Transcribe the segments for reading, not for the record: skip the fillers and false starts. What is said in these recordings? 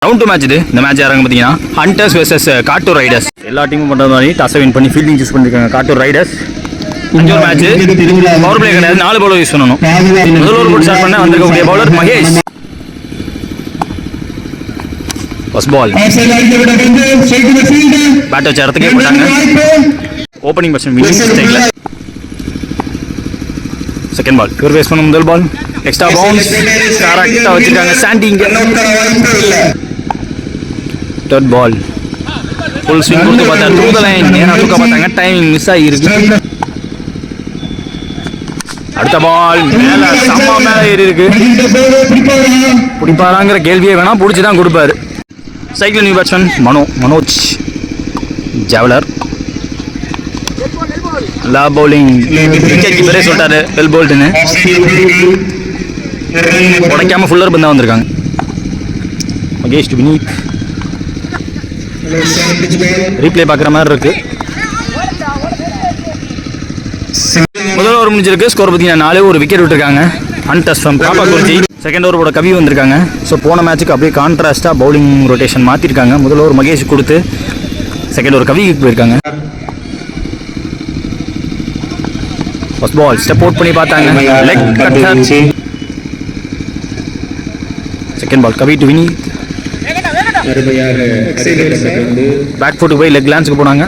Round 2 match இது. இந்த match யாராங்க பார்த்தீங்கன்னா ஹண்டர்ஸ் வெர்சஸ் காட்டூர் ரைடர்ஸ். எல்லா டீமும் பண்ணுற மாதிரி டாஸை வின் பண்ணி ஃபீல்டிங் சூஸ் பண்ணியிருக்காங்க காட்டூர் ரைடர்ஸ். அஞ்சு மேட்ச் பவர் பிளே கிடையாது, 4 பவுலர் யூஸ் பண்ணணும். முதல் ஓவர் போட்டு ஸ்டார்ட் பண்ண வந்திருக்கக்கூடிய bowler Mahesh. First ball bat வச்ச இடத்துக்கே போட்டாங்க. ஓப்பனிங் பர்சன் வின்னிங் ஸ்ட்ரைக்ல. செகண்ட் பால் இவர் பேஸ் பண்ண முதல் பால் எக்ஸ்ட்ரா பவுன்ஸ் கரெக்டாக வச்சிருக்காங்க சாண்டி. இங்கே தேர்ட் பால் ஃபுல் ஸ்விங் கொடுத்து பார்த்தா த்ரூ த லைன் நேராக தூக்க பார்த்தாங்க, டைமிங் மிஸ் ஆகிருக்கு. அடுத்த பால் மேல செம்ம மேல ஏறி இருக்கு. பிடிப்பாராங்கிற கேள்வியே வேணா, பிடிச்சி தான் கொடுப்பாரு. சைக்கிள் நியூ பேட்ஸ்மேன் மனோஜ் ஜவலர். எல்லா பவுலிங் விக்கெட் கீப்பரே சொல்லிட்டாரு வெல் போல்டுன்னு. உடைக்காம ஃபுல்லர் பந்தா வந்திருக்காங்க. மகேஷ் டு வினீத். ரீப்ளே பார்க்குற மாதிரி இருக்கு. முதல் ஓவர் முடிஞ்சிருக்கு. ஸ்கோர் பார்த்தீங்கன்னா 4 ஒரு விக்கெட் விட்டுருக்காங்க. Hunters from Kappakurichi. செகண்ட் ஓவரோட கவி வந்திருக்காங்க. ஸோ போன மேட்சுக்கு அப்படியே கான்ட்ராஸ்டாக பவுலிங் ரொட்டேஷன் மாற்றிருக்காங்க. முதல் ஓவர் மகேஷ் கொடுத்து செகண்ட் ஓவர் கவிக்கு போயிருக்காங்க. ஃபர்ஸ்ட் பால் ஸ்டெப் அவுட் பண்ணி பார்த்தாங்க, leg cutter. Second ball Kavi to Vineeth. Back ஃபுட்டுக்கு போய் லெக் லான்ஸுக்கு போனாங்க.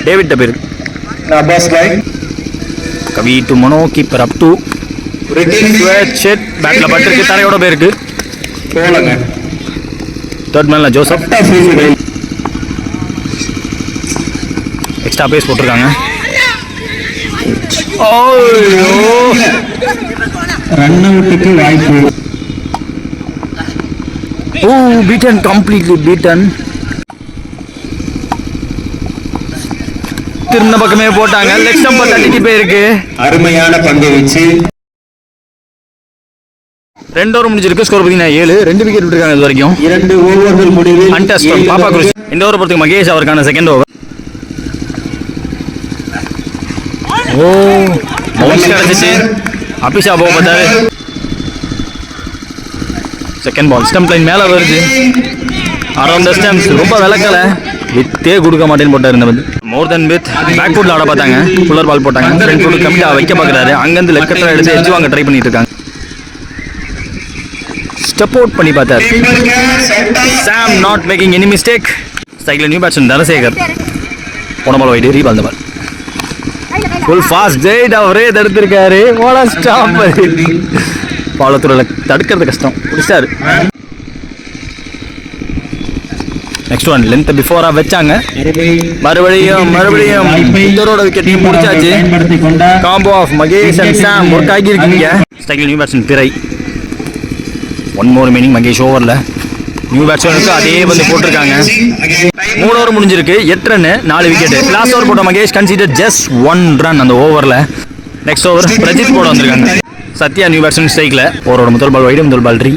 டேவிட் பேர் Kavi to Mano keeper up to ஷெட். பேட்ல பட்டிருக்கு, தரையோட போயிருக்கு. தேர்ட் மேல ஜோசப் எக்ஸ்ட்ரா பேஸ் போட்டிருக்காங்க. ரன் அவுட்டுக்கு வாய்ப்பு. Beaten, completely beaten. திருந்த பக்கமே போட்டாங்க, லெக் ஸ்டம்ப் தட்டிட்டு போயிருக்கு. அருமையான பங்கு வச்சு 2 ஓவர் முடிஞ்சிருக்கு. ஸ்கோர் பார்த்தீங்கன்னா 7. 2 விக்கெட் விட்டுருக்காங்க இது வரைக்கும். 2 ஓவர்கள் முடிவில் ஹண்டர்ஸ் பாப்பா குருஜி. இந்த ஓவர் பொறுத்துக்கு மகேஷ் அவருக்கான செகண்ட் ஓவர். பவுன்ஸ் கிடைச்சிச்சு. அபிஷா போக பார்த்தாரு. செகண்ட் பால் ஸ்டம்ப் லைன் மேலே வருது. Around the stumps. ரொம்ப விளக்கலை, வித்தே கொடுக்க மாட்டேன்னு போட்டார். இந்த வந்து மோர் தென் வித் பேக் ஃபுட்டில் ஆட பார்த்தாங்க. ஃபுல்லர் பால் போட்டாங்க. ஃப்ரண்ட் ஃபுட்டு கம்மியாக வைக்க பார்க்குறாரு. அங்கேருந்து லெக் கட்டரை எடுத்து எட்ஜ் வாங்க ட்ரை பண்ணிட்டு இருக்காங்க. ஸ்டெப் அவுட் பண்ணி பார்த்தார். Sam not making any mistake. Cycle new batsman Dhanasekar. போன பால் வைடு ரீபால். இந்த பால் ஃபுல் ஃபாஸ்ட் ஜெயிட் அவரே தடுத்திருக்காரு. ஓலா ஸ்டாப். பாலத்தூரில் தடுக்கிறது கஷ்டம், பிடிச்சாரு. நெக்ஸ்ட் ஒன் லென்த் பிஃபோரா வச்சாங்க. மறுபடியும் இந்தரோட விக்கெட்டையும் முடிச்சாச்சு. Combo of Mahesh and Sam work ஆகியிருக்கீங்க. சைக்கிள் நியூ பேட்ஸ்மேன் பிறை. 1 more மீனிங் மகேஷ் ஓவரில். நியூ பேட்ஸ்மேனுக்கு அதே வந்து போட்டிருக்காங்க. 3 ஓவர் முடிஞ்சிருக்கு. 8 ரன் 4 விக்கெட். லாஸ்ட் ஓவர் போட்ட மகேஷ் கன்சிடர் ஜஸ்ட் 1 ரன் அந்த ஓவரில். நெக்ஸ்ட் ஓவர் பிரஜித் போட வந்திருக்காங்க. சத்யா நியூ பேட்ஸ்மேன் ஸ்ட்ரைக்கில். ஓவரோட முதல் பால் வைடு, முதல் பால் ரீ.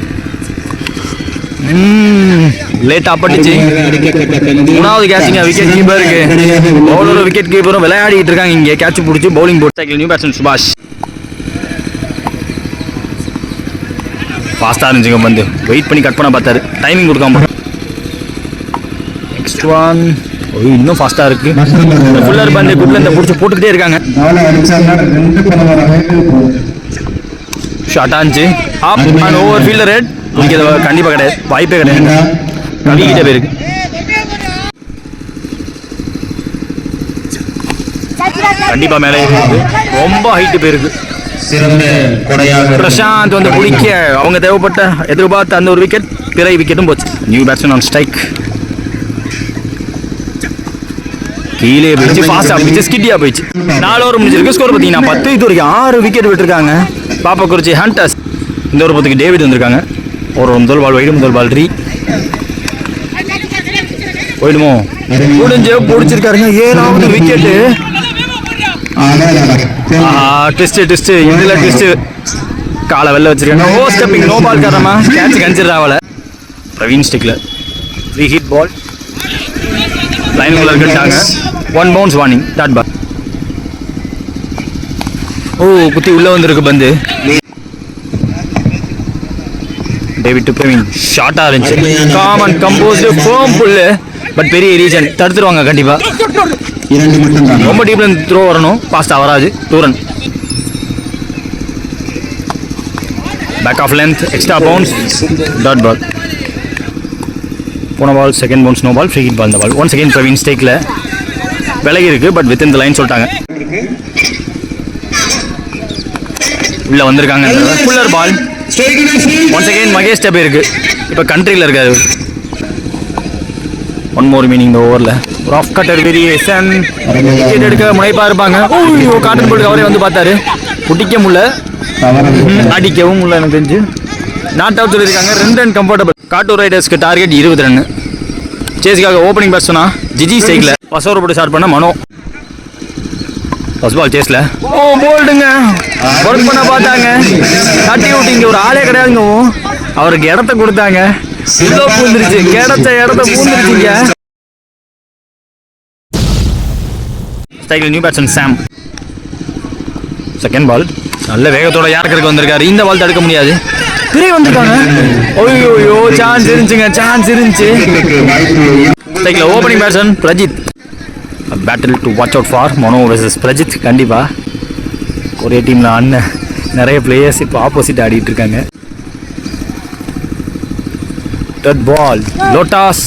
லேட்டாக பட்டுச்சு. 3வது கேட்சிங்க விக்கெட் கீப்பருக்கு. பவுலரும் விக்கெட் கீப்பரும் விளையாடிட்டு இருக்காங்க. இங்கே கேட்ச் பிடிச்சி பவுலிங் போட்டு சைக்கிள் நியூ பேட்ஸ்மேன் சுபாஷ். ஃபாஸ்ட்டாக இருந்துச்சுங்க வந்து. வெயிட் பண்ணி கட் பண்ண பார்த்தாரு, டைமிங் கொடுக்காம. நெக்ஸ்ட் ஒன் இன்னும் ஃபாஸ்ட்டாக இருக்கு. ஃபுல்லர் பந்து குட்லேருந்து பிடிச்சி போட்டுக்கிட்டே இருக்காங்க. ஷார்ட் ஆச்சு. ஆப் அண்ட் ஓவர் ஃபீல்டர் ரெட். குடிக்கிறது கண்டிப்பாக கிடையாது, வாய்ப்பே கிடையாது. கவிக்கிட்ட போயிருக்கு. கண்டிப்பாக மேலே ரொம்ப ஹைட்டு போயிருக்கு. பிரசாந்த் வந்து பிடிக்க அவங்க தேவைப்பட்ட எதிர்பார்த்த அந்த ஒரு விக்கெட், பிறை விக்கெட்டும் போச்சு. New batsman on strike. கீழே போயிடுச்சு, ஃபாஸ்டாக போயிடுச்சு, ஸ்கிட்டியாக போயிடுச்சு. 4 ஓவர் முடிஞ்சிருக்கு. ஸ்கோர் பார்த்தீங்கன்னா 10. இது வரைக்கும் 6 விக்கெட் விட்டுருக்காங்க பாப்பா குறிச்சி ஹண்டர்ஸ். இந்த ஒரு 10க்கு டேவிட் வந்திருக்காங்க. ஒரு முதல் பால் வைடு, முதல் பால் ரீ. போயிடுமோ முடிஞ்சு பிடிச்சிருக்காருங்க. 7வது விக்கெட்டு. ட்விஸ்ட் இதுல ட்விஸ்ட். காலை வெளில வச்சிருக்காங்க. ஓ ஸ்டெப்பிங் நோ பால் காரணமா கேட்ச் கன்சிடர். பிரவீன் ஸ்டிக்ல ஃப்ரீ ஹிட் பால் லைனுக்குள்ள இருக்காங்க. 1 bounce வார்னிங். Dot ball. குத்தி உள்ள வந்திருக்கு பந்து. டேவிட் டு பிரவீன் ஷார்ட்டாக இருந்துச்சு. காமன் கம்போஸ்டு ஃபோம் புல்லு பட் பெரிய ரீஜன் தடுத்துருவாங்க கண்டிப்பாக. 2 மட்டும்தான். ரொம்ப டீப்ல த்ரோ வரணும், பாஸ்டாக வராது. 2 run. Back of length extra bounce dot ball. போன ball second bounce no ball, free hit ball இந்த பால். ஒன்ஸ் அகைன் பிரவீன் ஸ்டேக்கில் விலகி இருக்கு but within the line சொல்லிட்டாங்க. உள்ள வந்திருக்காங்க. Puller ball. Once again Mahesh step இருக்கு. இப்போ கண்ட்ரியில் இருக்காரு. ஒன் மோர் மீனிங் இந்த ஓவரில் ஒரு ஆஃப் கட்டர் வேரியேஷன் விக்கெட் எடுக்க முனைப்பாக இருப்பாங்க. ஓ காட்டன் போல்டு அவரே வந்து பார்த்தாரு, பிடிக்க முடியல, அடிக்கவும் முடியல. எனக்கு தெரிஞ்சு நாட் அவுட் சொல்லியிருக்காங்க. 2 ரன் கம்ஃபர்டபுள். காட்டூர் ரைடர்ஸ்க்கு டார்கெட் 20 ரன். சேஸுக்காக ஓப்பனிங் பேட்ஸ்மனா ஜிஜி ஸ்டைக்கில் ஃபர்ஸ்ட் ஓவர் போட்டு ஸ்டார்ட் பண்ண மனோ. ஃபர்ஸ்ட் பால் சேஸில் ஓ போல்டுங்க ஒர்க் பண்ண பார்த்தாங்க, தட்டி விட்டு இங்கே ஒரு ஆளே கிடையாதுங்க. அவருக்கு இடத்த கொடுத்தாங்க, உள்ள பூந்துருச்சு, கிடைச்ச இடத்த பூந்துருச்சுங்க. ஸ்டைக்கில் நியூ பேட்ஸ்மேன் சாம். செகண்ட் பால் நல்ல வேகத்தோட யாருக்கு வந்திருக்காரு. இந்த பால் தடுக்க முடியாது. பிறை வந்திருக்காங்க. ஓய்யோ சான்ஸ் இருந்துச்சுங்க, சான்ஸ் இருந்துச்சு. ஸ்டைக்கில் opening batsman Prajith. Battle to watch out for Mano versus Prajith. கண்டிப்பாக ஒரே டீமில் அண்ணன் நிறைய பிளேயர்ஸ் இப்போ ஆப்போசிட் ஆடிட்டு இருக்காங்க. டெட் பால் லோட்டாஸ்.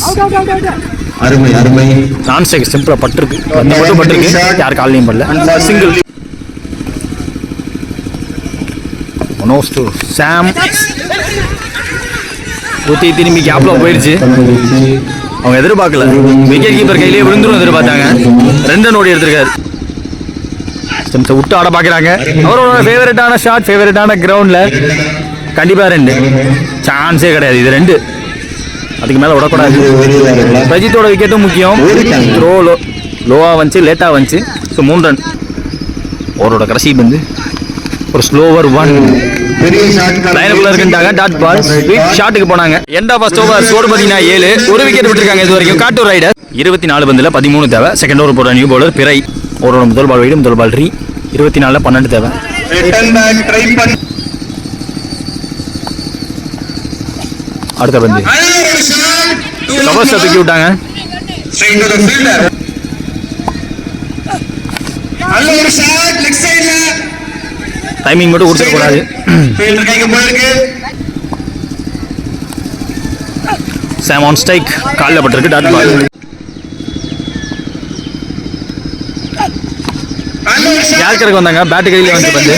அருமை அருமை. நான் ஸ்ட்ரைக் சிம்பிளாக பட்டிருக்கு, வந்து மட்டும் பட்டிருக்கு, யார் காலையும் பண்ணல. சிங்கிள். மனோஸ் டு சாம். ஊற்றி திரும்பி கேப்பில் போயிடுச்சு. அவங்க எதிர்பார்க்கல, விக்கெட் கீப்பர் கையிலேயே விழுந்துரும் எதிர்பார்த்தாங்க. 2 ரன் ஓடி எடுத்திருக்காரு. ஸ்டெம்ஸை விட்டு ஆட பார்க்குறாங்க. அவரோட ஃபேவரட்டான ஷாட், ஃபேவரட்டான கிரவுண்டில் கண்டிப்பாக 2 சான்ஸே கிடையாது. இது 2 அதுக்கு மேலே விடக்கூடாது. பிரஜித்தோட விக்கெட்டும் முக்கியம். த்ரோ லோவாக வந்துச்சு, லேட்டாக வந்துச்சு. So 3 run. அவரோட கடைசி பந்து ஒரு ஸ்லோவர் 1 லைனுக்குள்ள இருக்குன்ட்டாங்க. டாட் பால் ஸ்வீட் ஷாட்டுக்கு போனாங்க. End of first over score பார்த்தீங்கன்னா 7. ஒரு விக்கெட் விட்டுருக்காங்க இது வரைக்கும் காட்டூர் ரைடர். 24 பந்தில் 13 தேவை. செகண்ட் ஓவர் போடுற நியூ பவுலர் பிறை. ஒரு முதல் பால் வைடு, முதல் பால் ரீ. 24ல் 12 தேவை. அடுத்த பந்து கவர்ஸை தூக்கி விட்டாங்க. டைமிங் மட்டும் கொடுத்துடக்கூடாது. சாம் ஆன் ஸ்ட்ரைக், காலில் பட்டிருக்கு. Dot ball. யாருக்கு வந்தாங்க, பேட்டு கையில் வந்து பந்து.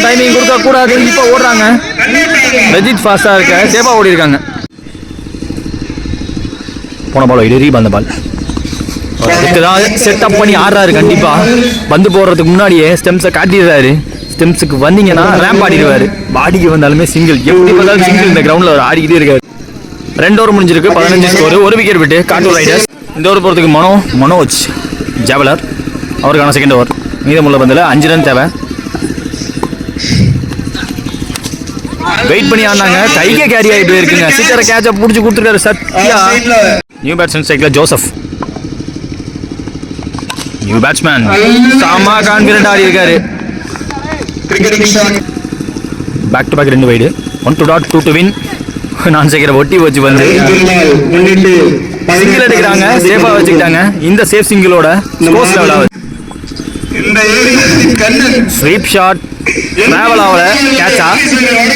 டைமிங் கொடுக்க கூடாது. இப்போ ஓடுறாங்க. ரஜித் ஃபாஸ்டாக இருக்க, சேஃபாக ஓடி இருக்காங்க. போன பால் வைடு, ரீ வந்த பால். அதுக்குதான் செட்டப் பண்ணி ஆடுறாரு. கண்டிப்பாக வந்து போடுறதுக்கு முன்னாடியே ஸ்டெம்ஸை காட்டிடுறாரு. ஸ்டெம்ஸுக்கு வந்தீங்கன்னா ரேம்ப் ஆடிடுவார். பாடிக்கு வந்தாலுமே சிங்கிள், எப்படி வந்தாலும் சிங்கிள். இந்த கிரவுண்டில் ஒரு ஆடிக்கிட்டே இருக்காரு. 2 ஓவர் முடிஞ்சிருக்கு, 15 ஸ்கோர். ஒரு விக்கெட் விட்டு காட்டூர் ரைடர்ஸ். இந்த ஓவர் போகிறதுக்கு மனோஜ் ஜாவலர் அவருக்கான செகண்ட் ஓவர். மீதமுள்ள பந்தில் 5 ரன் தேவை. வெயிட் பண்ணி ஆனாங்க, கைக்கே கேரி ஆகி போயிருக்குங்க. சீக்கிரம் கேட்சை பிடிச்சி கொடுத்துருக்காரு சத்யா. நியூ பேட்ஸ்மேன் ஸ்ட்ரைக்கில் ஜோசப். நியூ பேட்ஸ்மேன் சாமா கான்ஃபிடென்ட் ஆடி இருக்காரு. Back to back 2 wide. 1 to dot 2 to win. நான் சீக்கிரம் ஒட்டி வச்சு வந்து சிங்கிள் எடுக்கிறாங்க. சேஃபாக வச்சுக்கிட்டாங்க. இந்த சேஃப் சிங்கிளோட ஸ்கோர்ஸ் லெவல் ஆகுது. ஸ்வீப் ஷாட் டிராவல் ஆகல, கேட்சா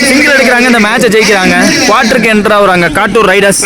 சிங்கிள் எடுக்கிறாங்க. இந்த மேட்சை ஜெயிக்கிறாங்க. குவார்டருக்கு என்டர் ஆகுறாங்க காட்டூர் ரைடர்ஸ்.